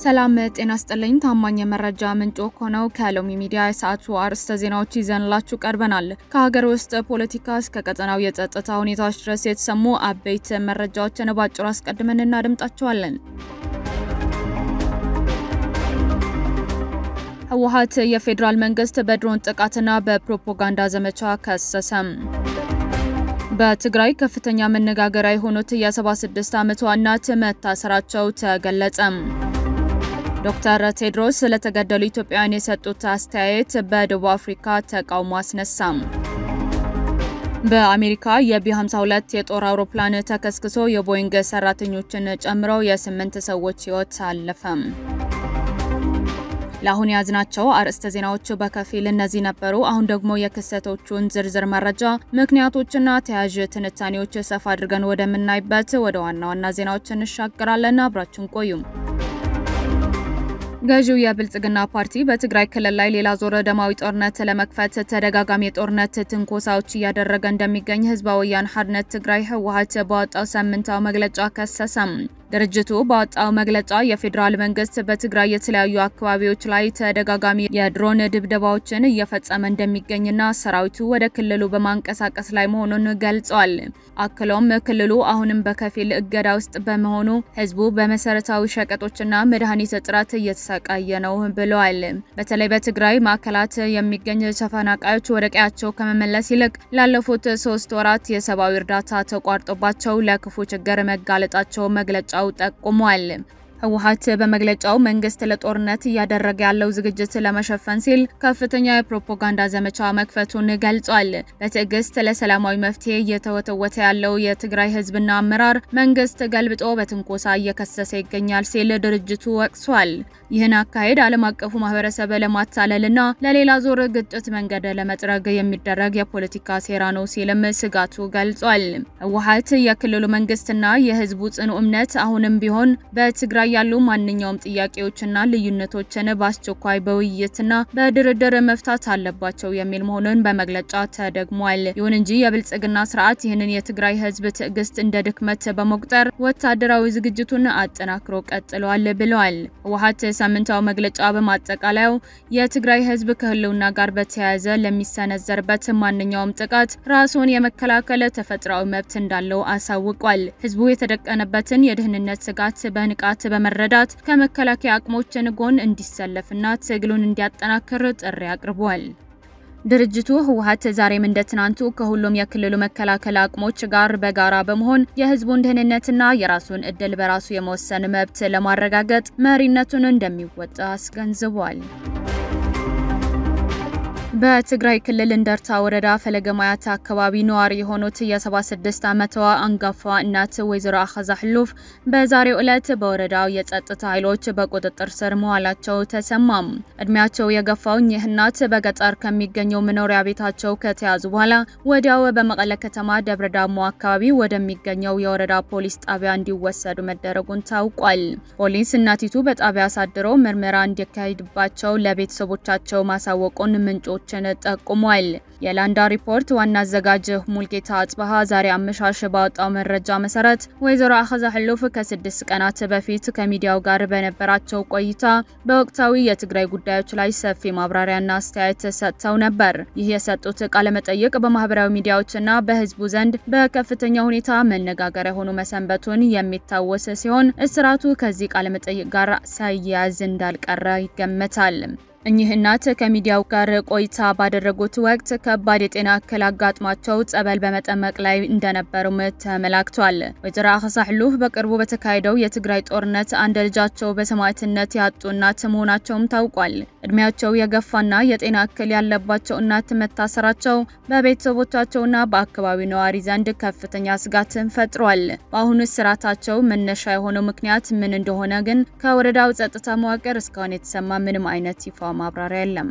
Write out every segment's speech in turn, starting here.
ሰላም ጤና ይስጥልኝ። ታማኝ የመረጃ ምንጭ ሆነው ከሎሚ ሚዲያ የሰዓቱ አርዕስተ ዜናዎች ይዘንላችሁ ቀርበናል። ከሀገር ውስጥ ፖለቲካ እስከ ቀጠናው የጸጥታ ሁኔታዎች ድረስ የተሰሙ አበይት መረጃዎችን ባጭሩ አስቀድመን እናደምጣቸዋለን። ህወሓት የፌዴራል መንግስት በድሮን ጥቃትና በፕሮፓጋንዳ ዘመቻ ከሰሰም። በትግራይ ከፍተኛ መነጋገሪያ የሆኑት የ76 ዓመቷ እናት መታሰራቸው ተገለጸም። ዶክተር ቴድሮስ ለተገደሉ ኢትዮጵያውያን የሰጡት አስተያየት በደቡብ አፍሪካ ተቃውሞ አስነሳም። በአሜሪካ የቢ52 የጦር አውሮፕላን ተከስክሶ የቦይንግ ሰራተኞችን ጨምሮ የ8 ሰዎች ህይወት አለፈም። ለአሁን ያዝናቸው አርዕስተ ዜናዎች በከፊል እነዚህ ነበሩ። አሁን ደግሞ የክስተቶቹን ዝርዝር መረጃ ምክንያቶችና ተያያዥ ትንታኔዎች ሰፋ አድርገን ወደምናይበት ወደ ዋና ዋና ዜናዎች እንሻገራለን። አብራችን ቆዩ። ገዢው የብልጽግና ፓርቲ በትግራይ ክልል ላይ ሌላ ዙር ደማዊ ጦርነት ለመክፈት ተደጋጋሚ የጦርነት ትንኮሳዎች እያደረገ እንደሚገኝ ህዝባዊ ወያነ ሓርነት ትግራይ ህወሓት ባወጣው ሳምንታዊ መግለጫ ከሰሰም። ድርጅቱ ባወጣው መግለጫ የፌዴራል መንግስት በትግራይ የተለያዩ አካባቢዎች ላይ ተደጋጋሚ የድሮን ድብደባዎችን እየፈጸመ እንደሚገኝና ሰራዊቱ ወደ ክልሉ በማንቀሳቀስ ላይ መሆኑን ገልጿል። አክሎም ክልሉ አሁንም በከፊል እገዳ ውስጥ በመሆኑ ህዝቡ በመሰረታዊ ሸቀጦችና መድኃኒት እጥረት እየተሰቃየ ነው ብለዋል። በተለይ በትግራይ ማዕከላት የሚገኙ ተፈናቃዮች ወደ ቀያቸው ከመመለስ ይልቅ ላለፉት 3 ወራት የሰብአዊ እርዳታ ተቋርጦባቸው ለክፉ ችግር መጋለጣቸው መግለጫው ጠቁሟል። ህወሓት በመግለጫው መንግስት ለጦርነት እያደረገ ያለው ዝግጅት ለመሸፈን ሲል ከፍተኛ የፕሮፓጋንዳ ዘመቻ መክፈቱን ገልጿል። በትዕግስት ለሰላማዊ መፍትሄ እየተወተወተ ያለው የትግራይ ህዝብና አመራር መንግስት ገልብጦ በትንኮሳ እየከሰሰ ይገኛል ሲል ድርጅቱ ወቅሷል። ይህን አካሄድ ዓለም አቀፉ ማህበረሰብ ለማታለልና ለሌላ ዙር ግጭት መንገድ ለመጥረግ የሚደረግ የፖለቲካ ሴራ ነው ሲልም ስጋቱ ገልጿል። ህወሓት የክልሉ መንግስትና የህዝቡ ጽኑ እምነት አሁንም ቢሆን በትግራይ ያሉ ማንኛውም ጥያቄዎችና ልዩነቶችን በአስቸኳይ በውይይትና በድርድር መፍታት አለባቸው የሚል መሆኑን በመግለጫ ተደግሟል። ይሁን እንጂ የብልጽግና ስርዓት ይህንን የትግራይ ህዝብ ትዕግስት እንደ ድክመት በመቁጠር ወታደራዊ ዝግጅቱን አጠናክሮ ቀጥሏል ብለዋል። ህወሓት ሳምንታዊ መግለጫ በማጠቃለያው የትግራይ ህዝብ ከህልውና ጋር በተያያዘ ለሚሰነዘርበት ማንኛውም ጥቃት ራሱን የመከላከል ተፈጥሯዊ መብት እንዳለው አሳውቋል። ህዝቡ የተደቀነበትን የደህንነት ስጋት በንቃት በመረዳት ከመከላከያ አቅሞችን ጎን እንዲሰለፍና ትግሉን እንዲያጠናክር ጥሪ አቅርቧል። ድርጅቱ ህወሓት ዛሬም እንደ ትናንቱ ከሁሉም የክልሉ መከላከል አቅሞች ጋር በጋራ በመሆን የህዝቡን ደህንነትና የራሱን እድል በራሱ የመወሰን መብት ለማረጋገጥ መሪነቱን እንደሚወጣ አስገንዝቧል። በትግራይ ክልል እንደርታ ወረዳ ፈለገማያት አካባቢ ነዋሪ የሆኑት የ76 ዓመቷ አንጋፋ እናት ወይዘሮ አኸዛ ሕሉፍ በዛሬው ዕለት በወረዳው የጸጥታ ኃይሎች በቁጥጥር ስር መዋላቸው ተሰማም። እድሜያቸው የገፋው እኚህ እናት በገጠር ከሚገኘው መኖሪያ ቤታቸው ከተያዙ በኋላ ወዲያው በመቀለ ከተማ ደብረ ዳሞ አካባቢ ወደሚገኘው የወረዳ ፖሊስ ጣቢያ እንዲወሰዱ መደረጉን ታውቋል። ፖሊስ እናቲቱ በጣቢያ አሳድሮ ምርመራ እንዲካሄድባቸው ለቤተሰቦቻቸው ማሳወቁን ምንጮች ጠቁሟል። የላንዳ ሪፖርት ዋና አዘጋጅ ሙልጌታ አጽባሃ ዛሬ አመሻሽ ባወጣው መረጃ መሰረት ወይዘሮ አኸዛ ሕሉፍ ከ6 ቀናት በፊት ከሚዲያው ጋር በነበራቸው ቆይታ በወቅታዊ የትግራይ ጉዳዮች ላይ ሰፊ ማብራሪያና አስተያየት ሰጥተው ነበር። ይህ የሰጡት ቃለ መጠይቅ በማህበራዊ ሚዲያዎችና በህዝቡ ዘንድ በከፍተኛ ሁኔታ መነጋገሪያ ሆኖ መሰንበቱን የሚታወስ ሲሆን እስራቱ ከዚህ ቃለ መጠይቅ ጋር ሳይያያዝ እንዳልቀረ ይገመታል። እኚህ እናት ከሚዲያው ጋር ቆይታ ባደረጉት ወቅት ከባድ የጤና እክል አጋጥሟቸው ጸበል በመጠመቅ ላይ እንደነበሩም ተመላክቷል። ወይዘሮ አኸዛ ሕሉፍ በቅርቡ በተካሄደው የትግራይ ጦርነት አንድ ልጃቸው በሰማዕትነት ያጡ እናት መሆናቸውም ታውቋል። እድሜያቸው የገፋና የጤና እክል ያለባቸው እናት መታሰራቸው በቤተሰቦቻቸውና በአካባቢው ነዋሪ ዘንድ ከፍተኛ ስጋትን ፈጥሯል። በአሁኑ እስራታቸው መነሻ የሆነው ምክንያት ምን እንደሆነ ግን ከወረዳው ጸጥታ መዋቅር እስካሁን የተሰማ ምንም አይነት ይፋ ማብራሪያ የለም።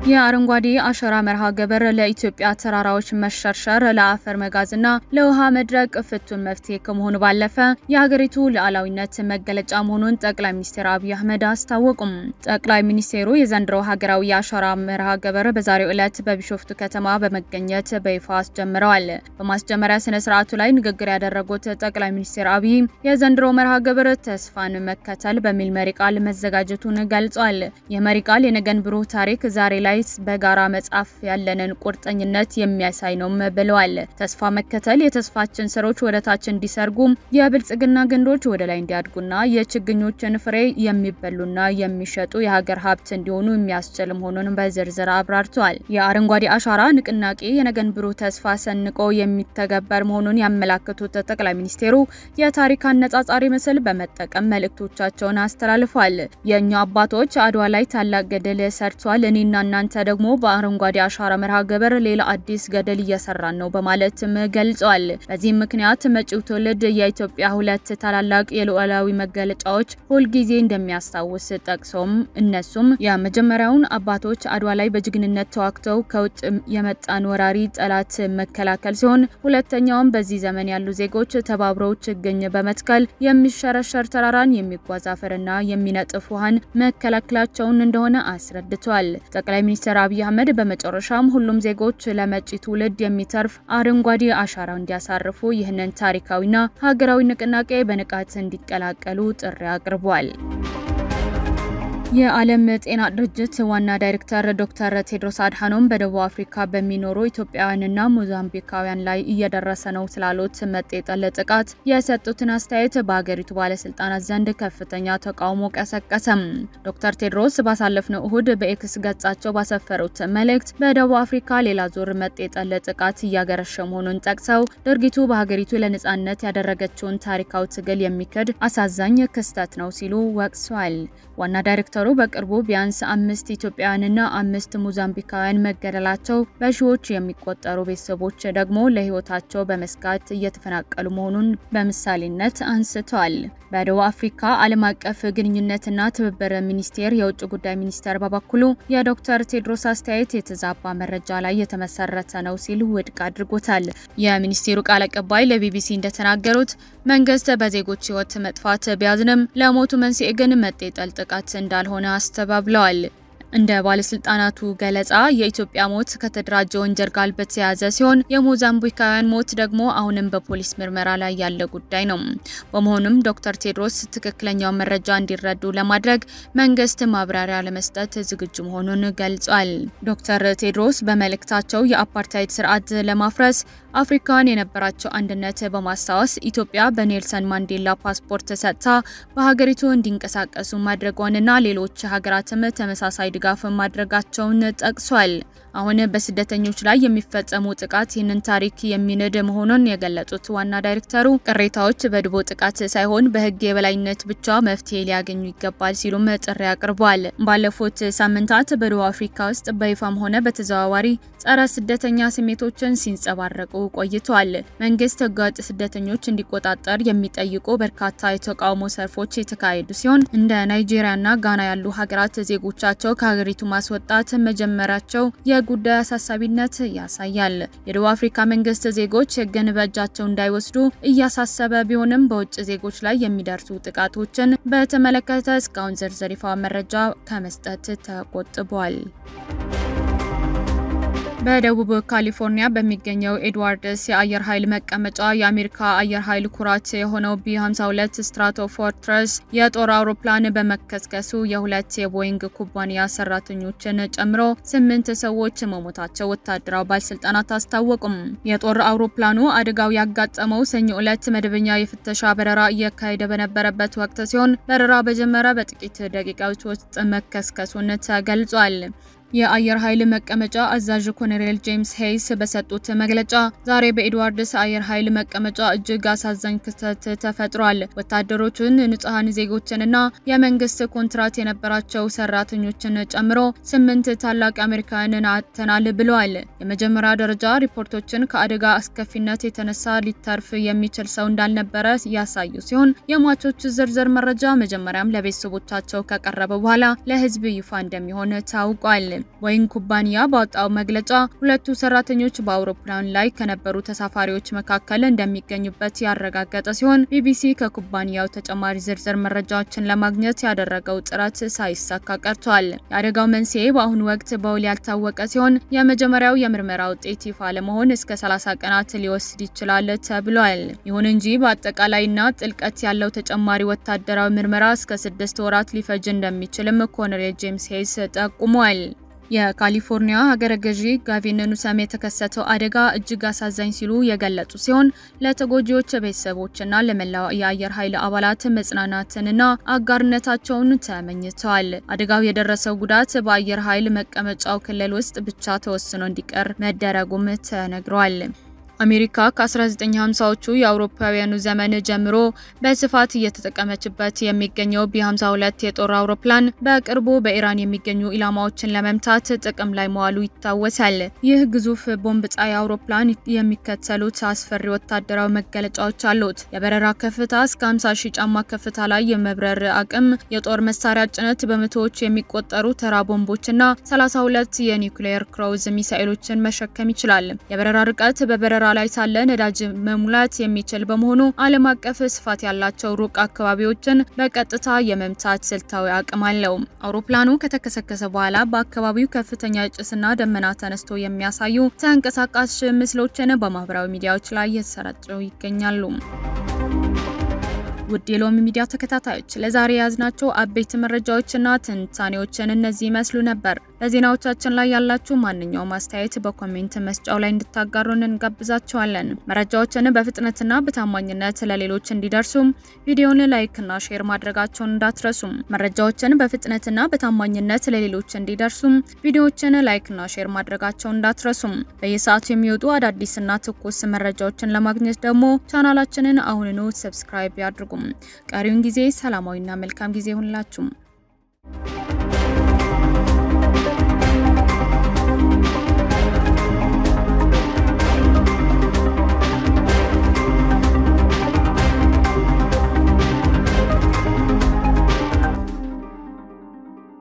የአረንጓዴ አሻራ መርሃ ግብር ለኢትዮጵያ ተራራዎች መሸርሸር፣ ለአፈር መጋዝና ለውሃ መድረቅ ፍቱን መፍትሄ ከመሆኑ ባለፈ የሀገሪቱ ሉዓላዊነት መገለጫ መሆኑን ጠቅላይ ሚኒስትር አብይ አህመድ አስታወቁም። ጠቅላይ ሚኒስትሩ የዘንድሮው ሀገራዊ የአሻራ መርሃ ግብር በዛሬው ዕለት በቢሾፍቱ ከተማ በመገኘት በይፋ አስጀምረዋል። በማስጀመሪያ ስነ ስርዓቱ ላይ ንግግር ያደረጉት ጠቅላይ ሚኒስትር አብይ የዘንድሮ መርሃ ግብር ተስፋን መከተል በሚል መሪ ቃል መዘጋጀቱን ገልጿል። የመሪ ቃል የነገን ብሩህ ታሪክ ዛሬ ላይ በጋራ መጻፍ ያለንን ቁርጠኝነት የሚያሳይ ነው ብለዋል። ተስፋ መከተል የተስፋችን ስሮች ወደ ታች እንዲሰርጉ፣ የብልጽግና ግንዶች ወደ ላይ እንዲያድጉና የችግኞችን ፍሬ የሚበሉና የሚሸጡ የሀገር ሀብት እንዲሆኑ የሚያስችል መሆኑን በዝርዝር አብራርተዋል። የአረንጓዴ አሻራ ንቅናቄ የነገን ብሩህ ተስፋ ሰንቆ የሚተገበር መሆኑን ያመላከቱት ጠቅላይ ሚኒስትሩ የታሪክ አነጻጻሪ ምስል በመጠቀም መልእክቶቻቸውን አስተላልፈዋል። የእኛ አባቶች አድዋ ላይ ታላቅ ገድል ሰርተዋል። እኔና እናንተ ደግሞ በአረንጓዴ አሻራ መርሃ ግብር ሌላ አዲስ ገድል እየሰራን ነው በማለትም ገልጸዋል። በዚህም ምክንያት መጪው ትውልድ የኢትዮጵያ ሁለት ታላላቅ የሉዓላዊ መገለጫዎች ሁልጊዜ እንደሚያስታውስ ጠቅሰውም እነሱም የመጀመሪያውን አባቶች አድዋ ላይ በጀግንነት ተዋግተው ከውጭ የመጣን ወራሪ ጠላት መከላከል ሲሆን፣ ሁለተኛውም በዚህ ዘመን ያሉ ዜጎች ተባብረው ችግኝ በመትከል የሚሸረሸር ተራራን የሚጓዝ አፈርና የሚነጥፍ ውሃን መከላከላቸውን እንደሆነ አስረድተዋል። ጠቅላይ ሚኒስትር አብይ አህመድ በመጨረሻም ሁሉም ዜጎች ለመጪ ትውልድ የሚተርፍ አረንጓዴ አሻራ እንዲያሳርፉ ይህንን ታሪካዊና ሀገራዊ ንቅናቄ በንቃት እንዲቀላቀሉ ጥሪ አቅርቧል። የዓለም ጤና ድርጅት ዋና ዳይሬክተር ዶክተር ቴድሮስ አድሃኖም በደቡብ አፍሪካ በሚኖሩ ኢትዮጵያውያንና ሞዛምቢካውያን ላይ እየደረሰ ነው ስላሉት መጤጠል ጥቃት የሰጡትን አስተያየት በሀገሪቱ ባለስልጣናት ዘንድ ከፍተኛ ተቃውሞ ቀሰቀሰም። ዶክተር ቴድሮስ ባሳለፍነው እሁድ በኤክስ ገጻቸው ባሰፈሩት መልእክት በደቡብ አፍሪካ ሌላ ዙር መጤጠል ጥቃት እያገረሸ መሆኑን ጠቅሰው ድርጊቱ በሀገሪቱ ለነጻነት ያደረገችውን ታሪካዊ ትግል የሚክድ አሳዛኝ ክስተት ነው ሲሉ ወቅሰዋል። ዋና ዳይሬክተሩ በቅርቡ ቢያንስ 5 ኢትዮጵያውያንና 5 ሞዛምቢካውያን መገደላቸው፣ በሺዎች የሚቆጠሩ ቤተሰቦች ደግሞ ለህይወታቸው በመስጋት እየተፈናቀሉ መሆኑን በምሳሌነት አንስተዋል። በደቡብ አፍሪካ ዓለም አቀፍ ግንኙነትና ትብብር ሚኒስቴር የውጭ ጉዳይ ሚኒስቴር በበኩሉ የዶክተር ቴድሮስ አስተያየት የተዛባ መረጃ ላይ የተመሰረተ ነው ሲል ውድቅ አድርጎታል። የሚኒስቴሩ ቃል አቀባይ ለቢቢሲ እንደተናገሩት መንግስት በዜጎች ህይወት መጥፋት ቢያዝንም ለሞቱ መንስኤ ግን መጤጠል ጥቃት እንዳልሆነ አስተባብለዋል። እንደ ባለስልጣናቱ ገለጻ የኢትዮጵያ ሞት ከተደራጀ ወንጀል ጋር በተያያዘ ሲሆን የሞዛምቢካውያን ሞት ደግሞ አሁንም በፖሊስ ምርመራ ላይ ያለ ጉዳይ ነው። በመሆኑም ዶክተር ቴድሮስ ትክክለኛው መረጃ እንዲረዱ ለማድረግ መንግስት ማብራሪያ ለመስጠት ዝግጁ መሆኑን ገልጿል። ዶክተር ቴድሮስ በመልእክታቸው የአፓርታይድ ስርዓት ለማፍረስ አፍሪካን የነበራቸው አንድነት በማስታወስ ኢትዮጵያ በኔልሰን ማንዴላ ፓስፖርት ሰጥታ በሀገሪቱ እንዲንቀሳቀሱ ማድረጓንና ሌሎች ሀገራትም ተመሳሳይ ድጋፍ ማድረጋቸውን ጠቅሷል። አሁን በስደተኞች ላይ የሚፈጸሙ ጥቃት ይህንን ታሪክ የሚንድ መሆኑን የገለጹት ዋና ዳይሬክተሩ ቅሬታዎች በድቦ ጥቃት ሳይሆን በህግ የበላይነት ብቻ መፍትሄ ሊያገኙ ይገባል ሲሉም ጥሪ አቅርበዋል። ባለፉት ሳምንታት በደቡብ አፍሪካ ውስጥ በይፋም ሆነ በተዘዋዋሪ ጸረ ስደተኛ ስሜቶችን ሲንጸባረቁ ቆይተዋል። መንግስት ህገወጥ ስደተኞች እንዲቆጣጠር የሚጠይቁ በርካታ የተቃውሞ ሰልፎች የተካሄዱ ሲሆን እንደ ናይጄሪያና ጋና ያሉ ሀገራት ዜጎቻቸው ከሀገሪቱ ማስወጣት መጀመራቸው የጉዳይ አሳሳቢነት ያሳያል። የደቡብ አፍሪካ መንግስት ዜጎች ህግን በእጃቸው እንዳይወስዱ እያሳሰበ ቢሆንም በውጭ ዜጎች ላይ የሚደርሱ ጥቃቶችን በተመለከተ እስካሁን ዝርዝር ይፋ መረጃ ከመስጠት ተቆጥቧል። በደቡብ ካሊፎርኒያ በሚገኘው ኤድዋርድስ የአየር ኃይል መቀመጫ የአሜሪካ አየር ኃይል ኩራት የሆነው ቢ52 ስትራቶፎርትረስ የጦር አውሮፕላን በመከስከሱ የሁለት የቦይንግ ኩባንያ ሰራተኞችን ጨምሮ 8 ሰዎች መሞታቸው ወታደራዊ ባለስልጣናት አስታወቁም። የጦር አውሮፕላኑ አደጋው ያጋጠመው ሰኞ ዕለት መደበኛ የፍተሻ በረራ እያካሄደ በነበረበት ወቅት ሲሆን በረራ በጀመረ በጥቂት ደቂቃዎች ውስጥ መከስከሱን ተገልጿል። የአየር ኃይል መቀመጫ አዛዥ ኮሎኔል ጄምስ ሄይስ በሰጡት መግለጫ ዛሬ በኤድዋርድስ አየር ኃይል መቀመጫ እጅግ አሳዛኝ ክስተት ተፈጥሯል። ወታደሮቹን፣ ንጹሃን ዜጎችንና የመንግስት ኮንትራት የነበራቸው ሰራተኞችን ጨምሮ 8 ታላቅ አሜሪካውያንን አጥተናል ብለዋል። የመጀመሪያ ደረጃ ሪፖርቶችን ከአደጋ አስከፊነት የተነሳ ሊተርፍ የሚችል ሰው እንዳልነበረ ያሳዩ ሲሆን የሟቾች ዝርዝር መረጃ መጀመሪያም ለቤተሰቦቻቸው ከቀረበ በኋላ ለህዝብ ይፋ እንደሚሆን ታውቋል። ቦይንግ ኩባንያ ባወጣው መግለጫ ሁለቱ ሰራተኞች በአውሮፕላን ላይ ከነበሩ ተሳፋሪዎች መካከል እንደሚገኙበት ያረጋገጠ ሲሆን ቢቢሲ ከኩባንያው ተጨማሪ ዝርዝር መረጃዎችን ለማግኘት ያደረገው ጥረት ሳይሳካ ቀርቷል። የአደጋው መንስኤ በአሁኑ ወቅት በውል ያልታወቀ ሲሆን የመጀመሪያው የምርመራ ውጤት ይፋ ለመሆን እስከ 30 ቀናት ሊወስድ ይችላል ተብሏል። ይሁን እንጂ በአጠቃላይና ጥልቀት ያለው ተጨማሪ ወታደራዊ ምርመራ እስከ 6 ወራት ሊፈጅ እንደሚችልም ኮሎኔል ጄምስ ሄይስ ጠቁሟል። የካሊፎርኒያ ሀገረ ገዢ ጋቪን ኒውሰም የተከሰተው አደጋ እጅግ አሳዛኝ ሲሉ የገለጹ ሲሆን ለተጎጂዎች ቤተሰቦችና ለመላው የአየር ኃይል አባላት መጽናናትንና አጋርነታቸውን ተመኝተዋል። አደጋው የደረሰው ጉዳት በአየር ኃይል መቀመጫው ክልል ውስጥ ብቻ ተወስኖ እንዲቀር መደረጉም ተነግሯል። አሜሪካ ከ1950ዎቹ የአውሮፓውያኑ ዘመን ጀምሮ በስፋት እየተጠቀመችበት የሚገኘው ቢ52 የጦር አውሮፕላን በቅርቡ በኢራን የሚገኙ ኢላማዎችን ለመምታት ጥቅም ላይ መዋሉ ይታወሳል። ይህ ግዙፍ ቦምብ ጣይ አውሮፕላን የሚከተሉት አስፈሪ ወታደራዊ መገለጫዎች አሉት። የበረራ ከፍታ እስከ 50 ሺህ ጫማ ከፍታ ላይ የመብረር አቅም፣ የጦር መሳሪያ ጭነት በመቶዎች የሚቆጠሩ ተራ ቦምቦችና 32 የኒውክሌር ክሩዝ ሚሳኤሎችን መሸከም ይችላል። የበረራ ርቀት በበረራ ላይ ሳለ ነዳጅ መሙላት የሚችል በመሆኑ ዓለም አቀፍ ስፋት ያላቸው ሩቅ አካባቢዎችን በቀጥታ የመምታት ስልታዊ አቅም አለው። አውሮፕላኑ ከተከሰከሰ በኋላ በአካባቢው ከፍተኛ ጭስና ደመና ተነስቶ የሚያሳዩ ተንቀሳቃሽ ምስሎችን በማህበራዊ ሚዲያዎች ላይ እየተሰራጩ ይገኛሉ። ውድ የሎሚ ሚዲያ ተከታታዮች ለዛሬ ያዝናቸው አበይት መረጃዎችና ትንታኔዎችን እነዚህ ይመስሉ ነበር። በዜናዎቻችን ላይ ያላችሁ ማንኛውም አስተያየት በኮሜንት መስጫው ላይ እንድታጋሩን እንጋብዛችኋለን። መረጃዎችን በፍጥነትና በታማኝነት ለሌሎች እንዲደርሱ ቪዲዮውን ላይክና ሼር ማድረጋቸውን እንዳትረሱ። መረጃዎችን በፍጥነትና በታማኝነት ለሌሎች እንዲደርሱ ቪዲዮዎችን ላይክና ሼር ማድረጋቸውን እንዳትረሱ። በየሰዓቱ የሚወጡ አዳዲስና ትኩስ መረጃዎችን ለማግኘት ደግሞ ቻናላችንን አሁኑኑ ሰብስክራይብ ያድርጉ። ቀሪውን ጊዜ ሰላማዊና መልካም ጊዜ ይሁንላችሁ።